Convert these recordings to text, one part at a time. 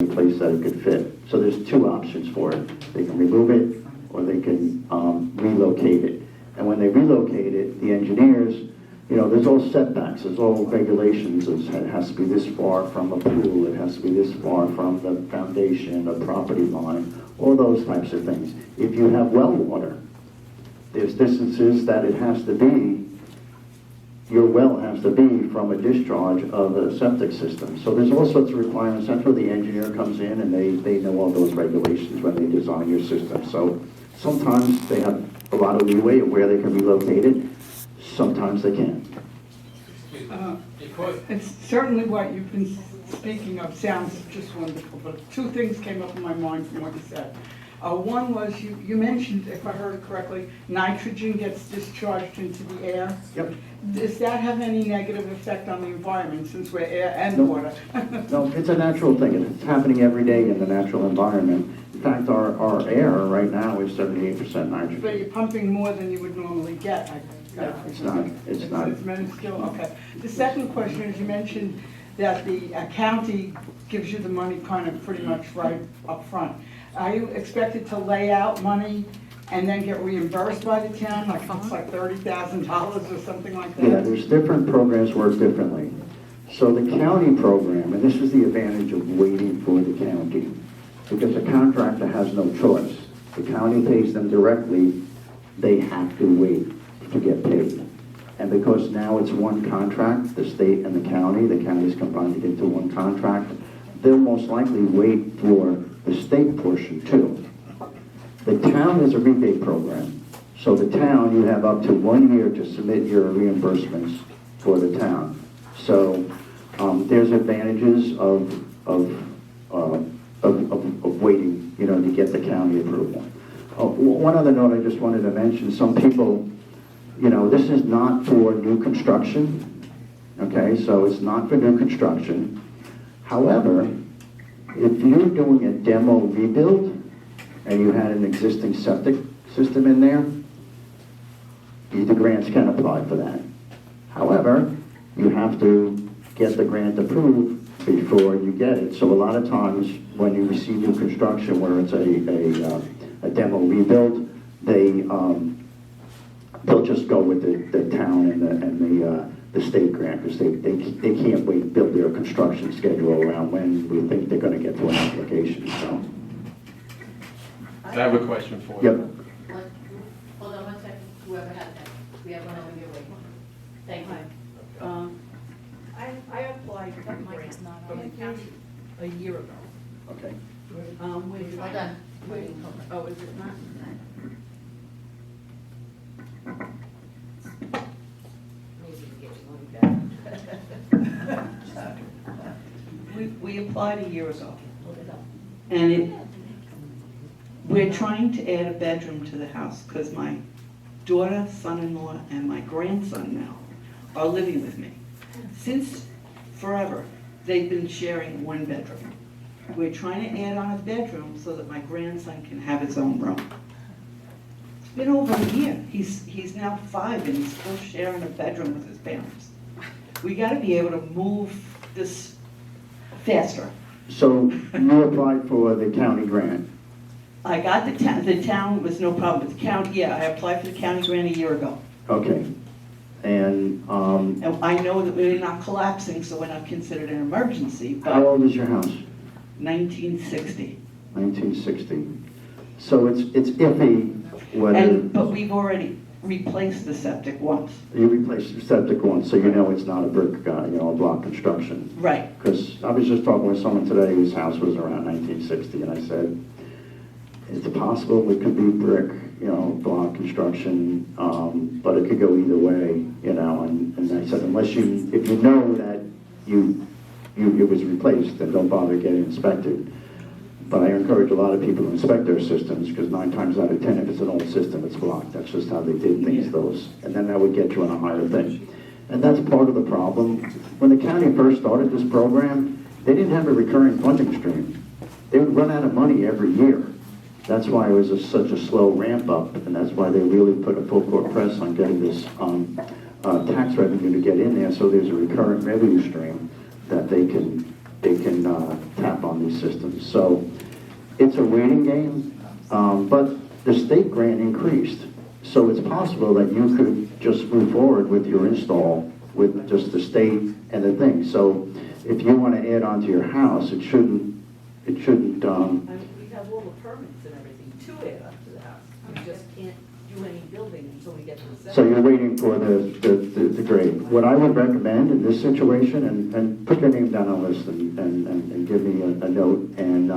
any place that it could fit. So there's two options for it. They can remove it or they can relocate it. And when they relocate it, the engineers, you know, there's all setbacks, there's all regulations. It has to be this far from a pool, it has to be this far from the foundation, the property line, all those types of things. If you have well water, there's distances that it has to be, your well has to be from a discharge of a septic system. So there's all sorts of requirements. That's where the engineer comes in and they know all those regulations when they design your system. So sometimes they have a lot of leeway of where they can relocate it. Sometimes they can't. It's certainly what you've been speaking of sounds just wonderful, but two things came up in my mind from what you said. One was you mentioned, if I heard it correctly, nitrogen gets discharged into the air. Yep. Does that have any negative effect on the environment since we're air and No. water? No, it's a natural thing. It's happening every day in the natural environment. In fact, our air right now is 78% nitrogen. But you're pumping more than you would normally get. It's not. It's not. It's minuscule, okay. The second question is you mentioned that the county gives you the money kind of pretty much right up front. Are you expected to lay out money and then get reimbursed by the town? Like it's like $30,000 or something like that? Yeah, there's different programs work differently. So the county program, and this is the advantage of waiting for the county, because the contractor has no choice. The county pays them directly, they have to wait to get paid. And because now it's one contract, the state and the county's combined it into one contract, they'll most likely wait for the state portion too. The town is a rebate program. So the town, you have up to 1 year to submit your reimbursements for the town. So there's advantages of waiting, you know, to get the county approval. One other note I just wanted to mention, some people, you know, this is not for new construction, okay? So it's not for new construction. However, if you're doing a demo rebuild and you had an existing septic system in there, the grants can apply for that. However, you have to get the grant approved before you get it. So a lot of times when you receive new construction where it's a demo rebuild, they'll just go with the town and the state grant, because they can't wait to build their construction schedule around when we think they're going to get to an application. So. I have a question for you. Yep. Hold on 1 second, whoever has that. We have one over here waiting. Thank you. I applied for grant from the county a year ago. Okay. Hold on. Oh, is it not? We applied a year ago. And we're trying to add a bedroom to the house because my daughter, son-in-law, and my grandson now are living with me. Since forever, they've been sharing one bedroom. We're trying to add on a bedroom so that my grandson can have his own room. It's been over a year. He's now 5 and he's still sharing a bedroom with his parents. We gotta be able to move this faster. So you applied for the county grant. I got the town was no problem, but the county, yeah, I applied for the county grant a year ago. Okay. And And I know that we're not collapsing, so we're not considered an emergency, how but old is your house? 1960. 1960. So it's iffy whether But we've already replaced the septic once. you replaced your septic once, so you know it's not a brick, a block construction. Right. Because I was just talking with someone today whose house was around 1960, and I said, it's possible it could be brick, block construction, but it could go either way, and I said, if you know that it was replaced, then don't bother getting inspected. But I encourage a lot of people to inspect their systems, because 9 times out of 10, if it's an old system, it's blocked. That's just how they did things, and then that would get you on a higher thing. And that's part of the problem. When the county first started this program, they didn't have a recurring funding stream. They would run out of money every year. That's why it was such a slow ramp up, and that's why they really put a full court press on getting this tax revenue to get in there, so there's a recurrent revenue stream that they can they can tap on these systems. So it's a waiting game, but the state grant increased. So it's possible that you could just move forward with your install with just the state and the thing. So if you want to add on to your house, it shouldn't, I mean, we have all the permits and everything to add up to the house. We just can't do any building until we get to the. so you're waiting for the grade. What I would recommend in this situation, and put your name down on the list and give me a note, and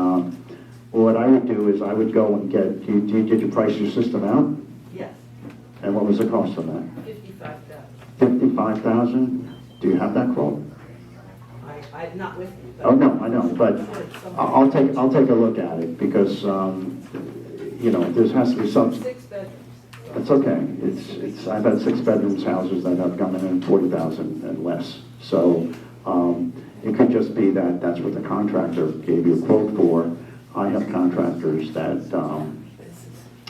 what I would do is I would go and get, did you price your system out? Yes, And what was the cost of that? 55,000. 55,000? Do you have that quote? I'm not with you. But Oh, no, I know, but I'm sure it's somewhere. I'll take a look at it, because, you know, there has to be some, 6 bedrooms. it's okay. It's, I've had 6-bedrooms houses that have come in 40,000 and less. So, it could just be that that's what the contractor gave you a quote for. I have contractors that,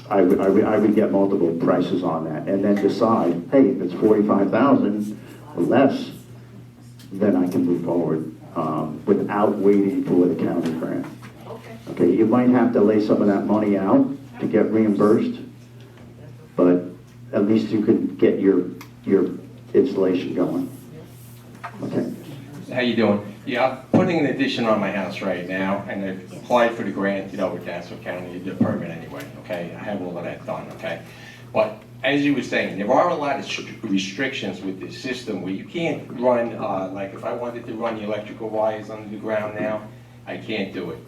I would get multiple prices on that, and then decide, hey, if it's 45,000 or less, then I can move forward, without waiting for the county grant. Okay. Okay, you might have to lay some of that money out to get reimbursed, but at least you could get your installation going. Okay, How you doing? Yeah, I'm putting an addition on my house right now, and I've applied for the grant, with Nassau County, the permit anyway, okay? I have all of that done, okay? But as you were saying, there are a lot of restrictions with this system where you can't run, like if I wanted to run the electrical wires under the ground now, I can't do it,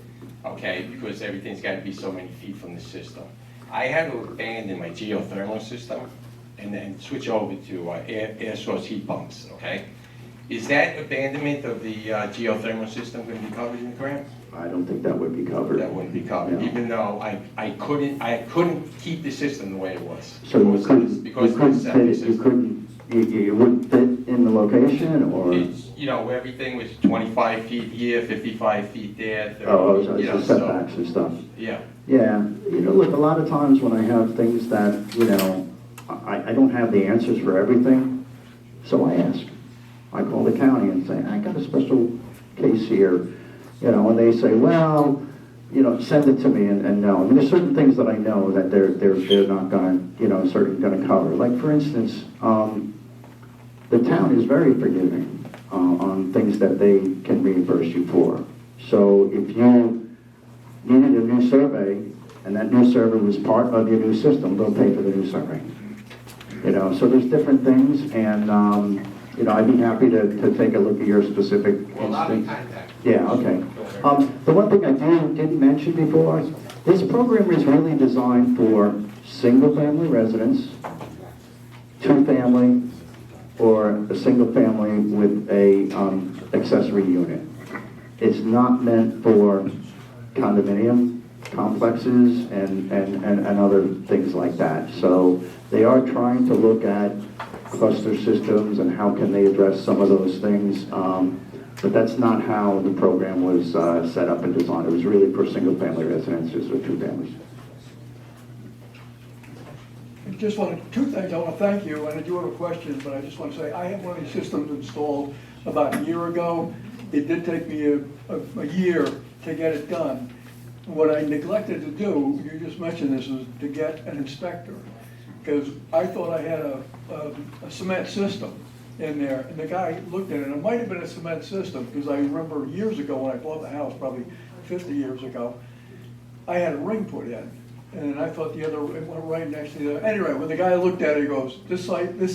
okay? Because everything's got to be so many feet from the system. I had to abandon my geothermal system and then switch over to air source heat pumps, okay? Is that abandonment of the geothermal system going to be covered in the grant? I don't think that would be covered. That wouldn't be covered, No. even though I couldn't keep the system the way it was. So you couldn't, Because of the septic system. you wouldn't fit in the location, or? It's, everything was 25 feet here, 55 feet there. 30, Oh, so you know, it's the setbacks and stuff. Yeah, Yeah, look, a lot of times when I have things that, I don't have the answers for everything, so I ask. I call the county and say, I got a special case here, and they say, well, send it to me, and no. I mean, there's certain things that I know that they're not gonna, certainly gonna cover. Like, for instance, the town is very forgiving on things that they can reimburse you for. So if you needed a new survey, and that new survey was part of your new system, they'll pay for the new survey. So there's different things, and, I'd be happy to take a look at your specific well, I'll be instance. contacted. Yeah, okay. The one thing I didn't mention before, this program is really designed for single-family residents, two-family, or a single family with a accessory unit. It's not meant for condominium complexes and other things like that. So they are trying to look at cluster systems and how can they address some of those things. But that's not how the program was set up and designed. It was really for single-family residences or two families. Just two things. I want to thank you, and I do have a question, but I just want to say, I had one of these systems installed about a year ago. It did take me a year to get it done. What I neglected to do, you just mentioned this, is to get an inspector. Because I thought I had a cement system in there, and the guy looked at it, and it might have been a cement system, because I remember years ago when I bought the house, probably 50 years ago, I had a ring put in, and I thought it went right next to the, anyway, when the guy looked at it, he goes, this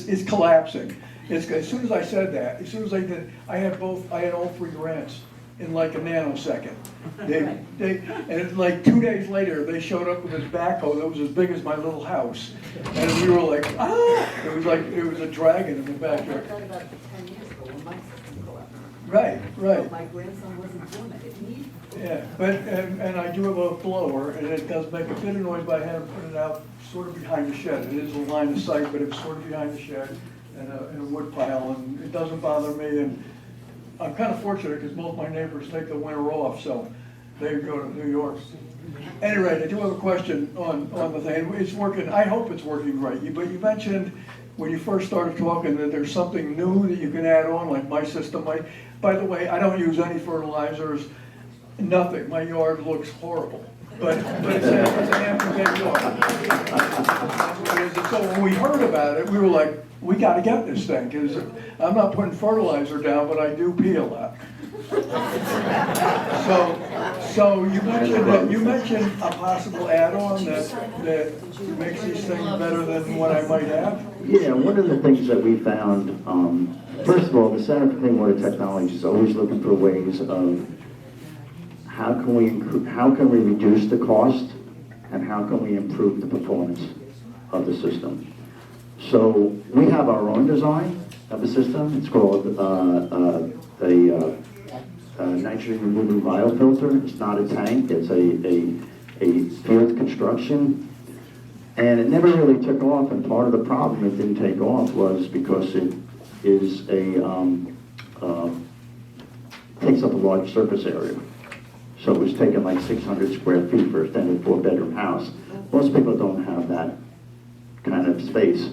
is collapsing. As soon as I said that, as soon as I did, I had all 3 grants in like a nanosecond. And like 2 days later, they showed up with this backhoe that was as big as my little house. And we were like, ah! It was a dragon in the I backyard. thought about 10 years ago when my system collapsed. Right. My grandson wasn't doing it. It needed. Yeah, but, and I do have a blower, and it does make a bit of noise, but I had to put it out sort of behind the shed. It is a line of sight, but it's sort of behind the shed in a wood pile, and it doesn't bother me. And I'm kind of fortunate because most of my neighbors take the winter off, so they go to New York. Anyway, I do have a question on the thing. It's working, I hope it's working right. But you mentioned when you first started talking that there's something new that you can add on, like my system might. By the way, I don't use any fertilizers, nothing. My yard looks horrible. But it's a half-a-bed yard. So when we heard about it, we were like, we gotta get this thing, because I'm not putting fertilizer down, but I do pee a lot. So you mentioned a possible add-on that makes these things better than what I might have? Yeah, one of the things that we found, first of all, the Center for Clean Water Technology is always looking for ways of how can we reduce the cost and how can we improve the performance of the system. So we have our own design of the system. It's called the nitrogen removing biofilter. It's not a tank. It's a field construction. And it never really took off, and part of the problem it didn't take off was because it is takes up a large surface area. So it was taking like 600 square feet for a standard 4-bedroom house. Most people don't have that kind of space.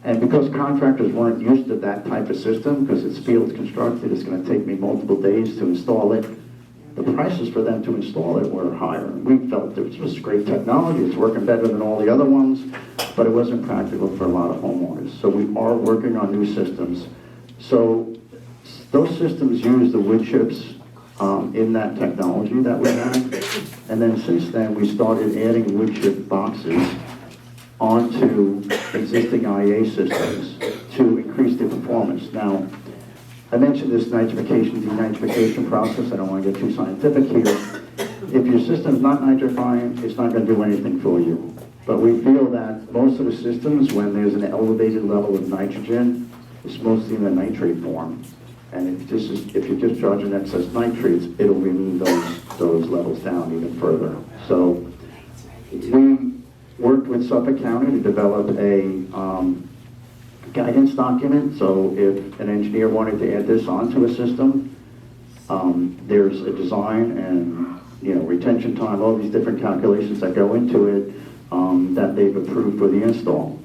And because contractors weren't used to that type of system, because it's field constructed, it's going to take me multiple days to install it, the prices for them to install it were higher. We felt it was great technology, it's working better than all the other ones, but it wasn't practical for a lot of homeowners. So we are working on new systems. So those systems use the wood chips in that technology that we have. And then since then, we started adding wood chip boxes onto existing IA systems to increase the performance. Now, I mentioned this nitrification, denitrification process. I don't want to get too scientific here. If your system's not nitrifying, it's not going to do anything for you. But we feel that most of the systems, when there's an elevated level of nitrogen, it's mostly in the nitrate form. And if you're discharging excess nitrates, it'll remove those levels down even further. So we worked with Suffolk County to develop a guidance document. So if an engineer wanted to add this onto a system, there's a design and retention time, all these different calculations that go into it that they've approved for the install.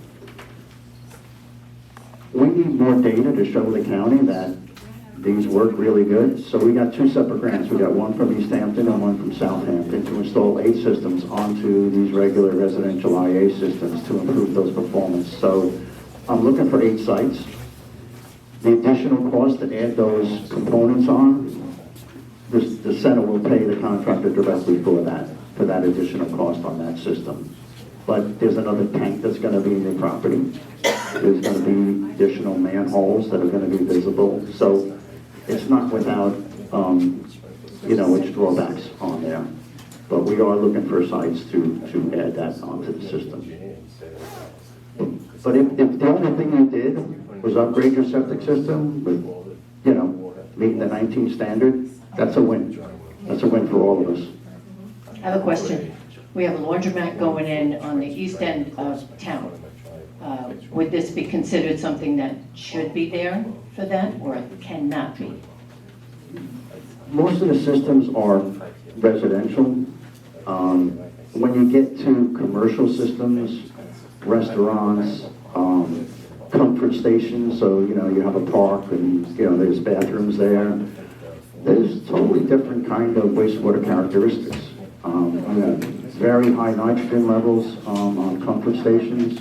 We need more data to show the county that these work really good. So we got 2 separate grants. We got one from East Hampton and one from Southampton to install 8 systems onto these regular residential IA systems to improve those performance. So I'm looking for 8 sites. The additional cost to add those components on, the center will pay the contractor directly for that additional cost on that system. But there's another tank that's going to be in your property. There's going to be additional manholes that are going to be visible. So it's not without, its drawbacks on there. But we are looking for sites to add that onto the system. But if the only thing you did was upgrade your septic system with, meeting the 19 standard, that's a win. That's a win for all of us. I have a question. We have a laundromat going in on the east end of town. Would this be considered something that should be there for that, or cannot be? Most of the systems are residential. When you get to commercial systems, restaurants, comfort stations, so you have a park and there's bathrooms there. There's totally different kind of wastewater characteristics. Very high nitrogen levels on comfort stations,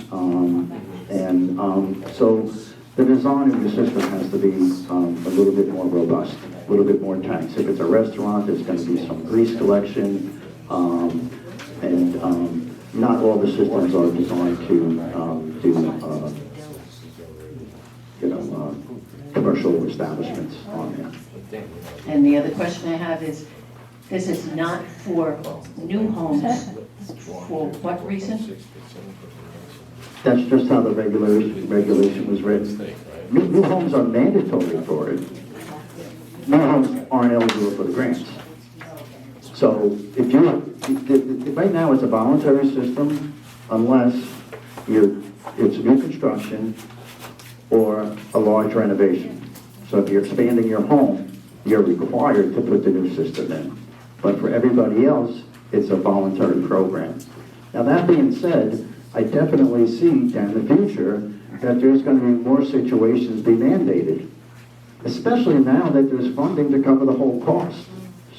so the design of the system has to be a little bit more robust, a little bit more tanks. If it's a restaurant, there's going to be some grease collection, and not all the systems are designed to do commercial establishments on there. And the other question I have is, this is not for new homes. For what reason? That's just how the regulation was written. New homes are mandatory for it. New homes aren't eligible for the grants. So right now it's a voluntary system unless it's new construction or a large renovation. So if you're expanding your home, you're required to put the new system in. But for everybody else, it's a voluntary program. Now that being said, I definitely see down the future that there's going to be more situations be mandated. especially now that there's funding to cover the whole cost.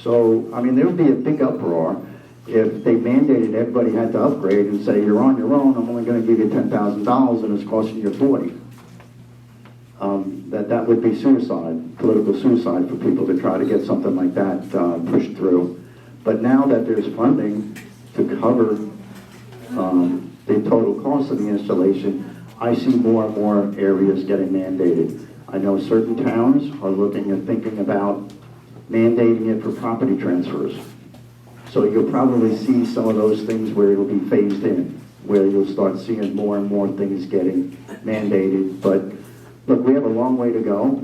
So, I mean, there would be a big uproar if they mandated everybody had to upgrade and say, you're on your own, I'm only gonna give you $10,000 and it's costing you 40. That would be suicide, political suicide for people to try to get something like that pushed through. But now that there's funding to cover the total cost of the installation, I see more and more areas getting mandated. I know certain towns are looking and thinking about mandating it for property transfers. So you'll probably see some of those things where it'll be phased in, where you'll start seeing more and more things getting mandated. But look, we have a long way to go,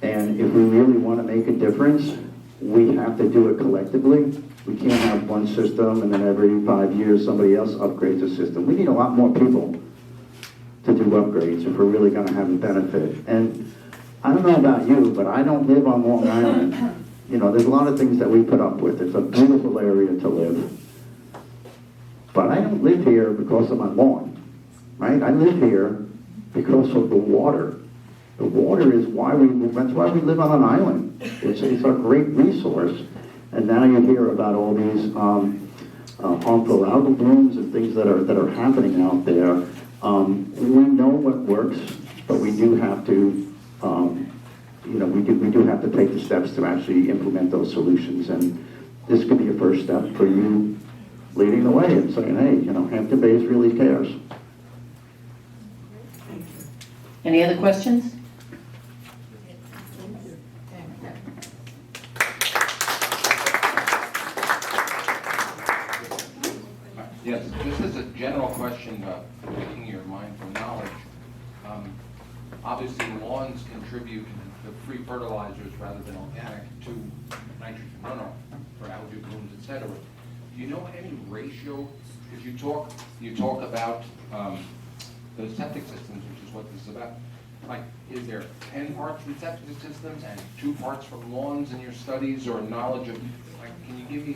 and if we really want to make a difference, we have to do it collectively. We can't have one system and then every 5 years somebody else upgrades the system. We need a lot more people to do upgrades if we're really going to have a benefit. And I don't know about you, but I don't live on Long Island. You know, there's a lot of things that we put up with. It's a beautiful area to live. But I don't live here because of my lawn, right? I live here because of the water. The water is why that's why we live on an island. It's a great resource. And now you hear about all these harmful algal blooms and things that are happening out there. We know what works, but we do have to, we do have to take the steps to actually implement those solutions. And this could be a first step for you leading the way and saying, hey, Hampton Bays really cares. Any other questions? Yes, this is a general question, picking your mind for knowledge. Obviously, lawns contribute the free fertilizers rather than organic to nitrogen runoff for algae blooms, et cetera. Do you know any ratio? Because you talk about the septic systems, which is what this is about. Like, is there 10 parts in septic systems and 2 parts from lawns in your studies or knowledge of? Like, can you give me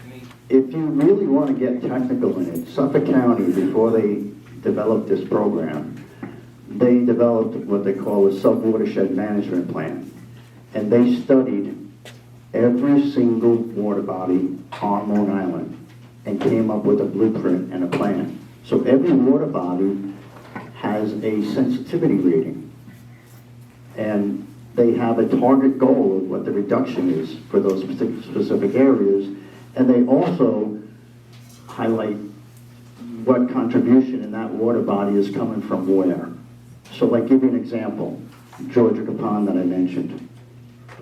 any? If you really want to get technical in it, Suffolk County, before they developed this program, they developed what they call a sub-watershed management plan. And they studied every single water body on Long Island and came up with a blueprint and a plan. So every water body has a sensitivity rating. And they have a target goal of what the reduction is for those specific areas. And they also highlight what contribution in that water body is coming from where. So like, give you an example, Georgia Pond that I mentioned,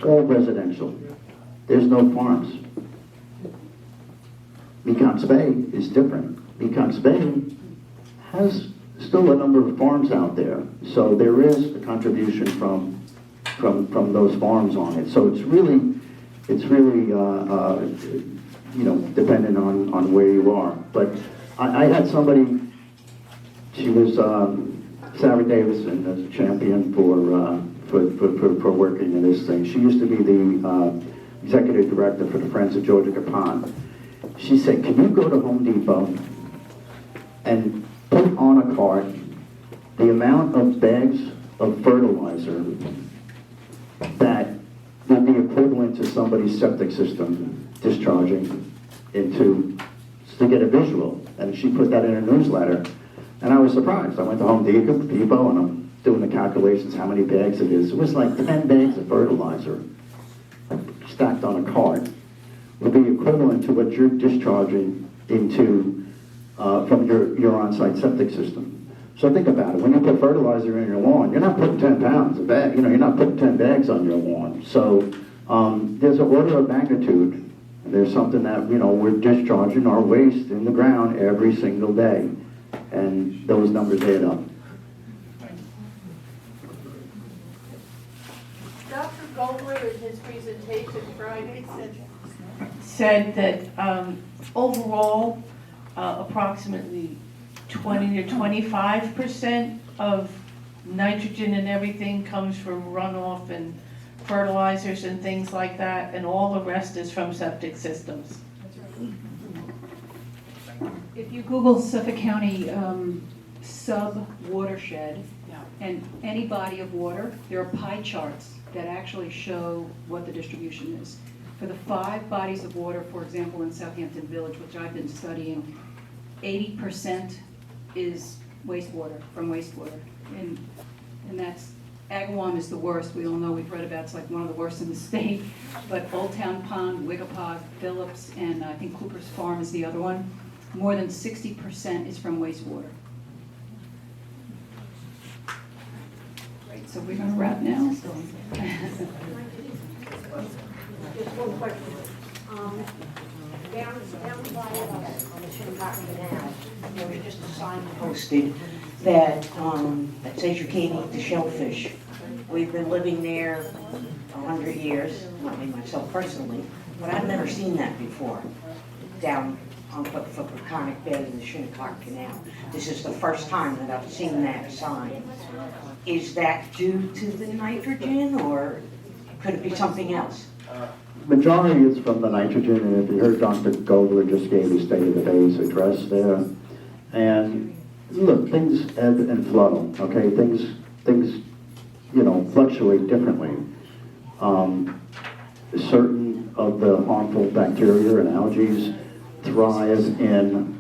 all residential. There's no farms. Mecox Bay is different. Mecox Bay has still a number of farms out there. So there is a contribution from those farms on it. So it's really dependent on where you are. But I had somebody, she was Sarah Davison, as a champion for working in this thing. She used to be the executive director for the Friends of Georgia Pond. She said, can you go to Home Depot and put on a cart the amount of bags of fertilizer that would be equivalent to somebody's septic system discharging into, to get a visual. And she put that in her newsletter. And I was surprised. I went to Home Depot and I'm doing the calculations how many bags it is. It was like 10 bags of fertilizer stacked on a cart would be equivalent to what you're discharging into from your on-site septic system. So think about it. When you put fertilizer in your lawn, you're not putting 10 pounds of bag. You're not putting 10 bags on your lawn. So there's an order of magnitude. There's something that, we're discharging our waste in the ground every single day. And those numbers add up. Dr. Goldberg in his presentation Friday said that overall, approximately 20 to 25% of nitrogen and everything comes from runoff and fertilizers and things like that, and all the rest is from septic systems. If you Google Suffolk County sub-watershed, And any body of water, there are pie charts that actually show what the distribution is. For the 5 bodies of water, for example, in Southampton Village, which I've been studying, 80% is wastewater, from wastewater. And that's, Agawam is the worst. We all know, we've read about, it's like one of the worst in the state. But Old Town Pond, Wiggapog, Phillips, and I think Cooper's Farm is the other one. More than 60% is from wastewater. Great, so we're gonna wrap now. Just one question. Down by on the Shinnecock Canal, there was just a sign posted that says you can't eat the shellfish. We've been living there 100 years, not me myself personally, but I've never seen that before down on the Peconic Bay in the Shinnecock Canal. This is the first time that I've seen that sign. Is that due to the nitrogen, or could it be something else? Majority is from the nitrogen, and if you heard Dr. Gobler just gave his State of the Bays address there. And look, things ebb and flow, okay? Things fluctuate differently. Certain of the harmful bacteria and algae thrive in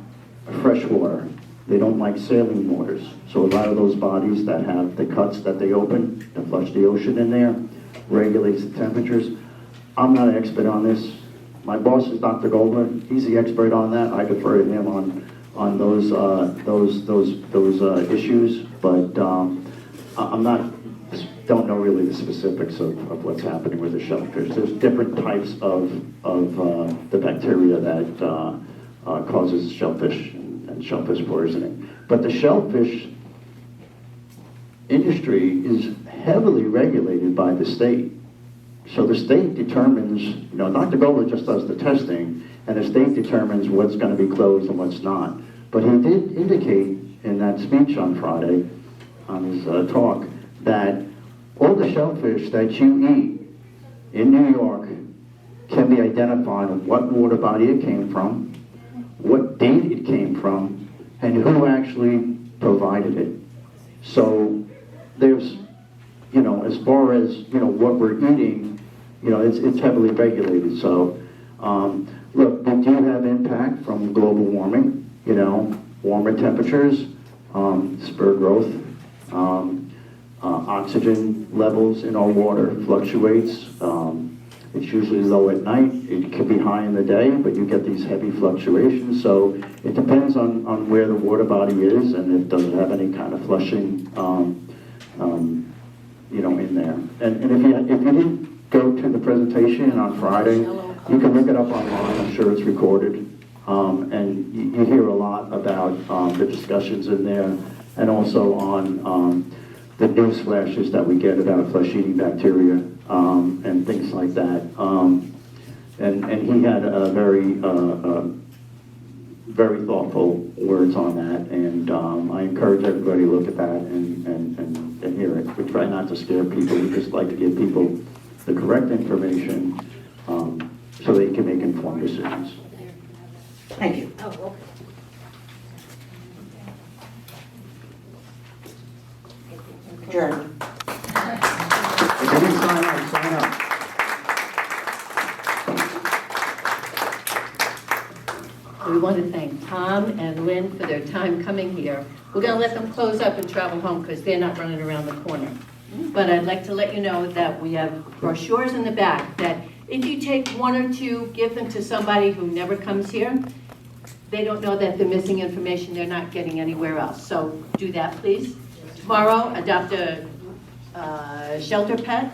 fresh water. They don't like saline waters. So a lot of those bodies that have the cuts that they open to flush the ocean in there regulates the temperatures. I'm not an expert on this. My boss is Dr. Goldberg. He's the expert on that. I defer to him on those issues, but don't know really the specifics of what's happening with the shellfish. There's different types of the bacteria that causes shellfish and shellfish poisoning. But the shellfish industry is heavily regulated by the state. So the state determines, Dr. Goldberg just does the testing, and the state determines what's going to be closed and what's not. But he did indicate in that speech on Friday, on his talk, that all the shellfish that you eat in New York can be identified on what water body it came from, what date it came from, and who actually provided it. So there's, as far as, what we're eating, it's heavily regulated. So, look, we do have impact from global warming, warmer temperatures, spur growth, oxygen levels in our water fluctuates. It's usually low at night. It can be high in the day, but you get these heavy fluctuations. So it depends on where the water body is, and it doesn't have any kind of flushing, in there. And if you didn't go to the presentation on Friday, you can look it up online. I'm sure it's recorded. And you hear a lot about the discussions in there, and also on the news flashes that we get about flesh-eating bacteria and things like that. And he had a very thoughtful words on that, and I encourage everybody to look at that and hear it. We try not to scare people. We just like to give people the correct information so they can make informed decisions. Thank you. Oh, okay. Adjourned. If you didn't sign up, sign up. We want to thank Tom and Lynn for their time coming here. We're going to let them close up and travel home because they're not running around the corner. But I'd like to let you know that we have brochures in the back that if you take one or two, give them to somebody who never comes here, they don't know that they're missing information they're not getting anywhere else. So do that, please. Tomorrow, adopt a shelter pet.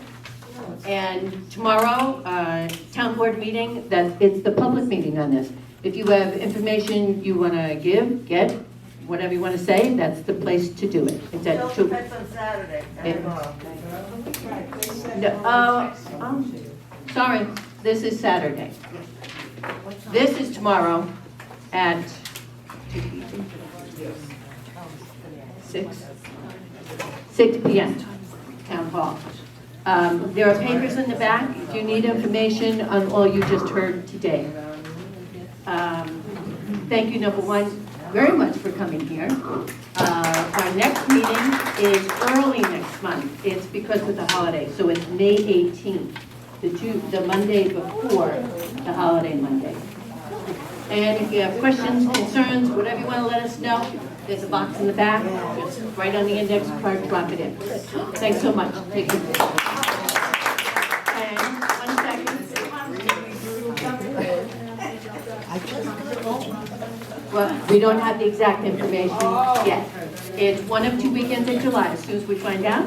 And tomorrow, town board meeting, it's the public meeting on this. If you have information you want to give, get, whatever you want to say, that's the place to do it. It's at 2. That's on Saturday. Sorry, this is Saturday. This is tomorrow at 6 p.m. Town Hall. There are papers in the back if you need information on all you just heard today. Thank you, number one, very much for coming here. Our next meeting is early next month. It's because of the holiday, so it's May 18th, the Monday before the holiday Monday. And if you have questions, concerns, whatever you want to let us know, there's a box in the back, just right on the index card, drop it in. Thanks so much. Take care. And 1 second. Well, we don't have the exact information yet. It's one of 2 weekends in July. As soon as we find out,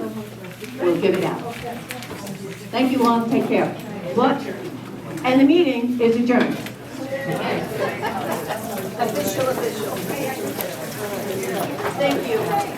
we'll give it out. Thank you all, take care. Look, and the meeting is adjourned. Official. Thank you.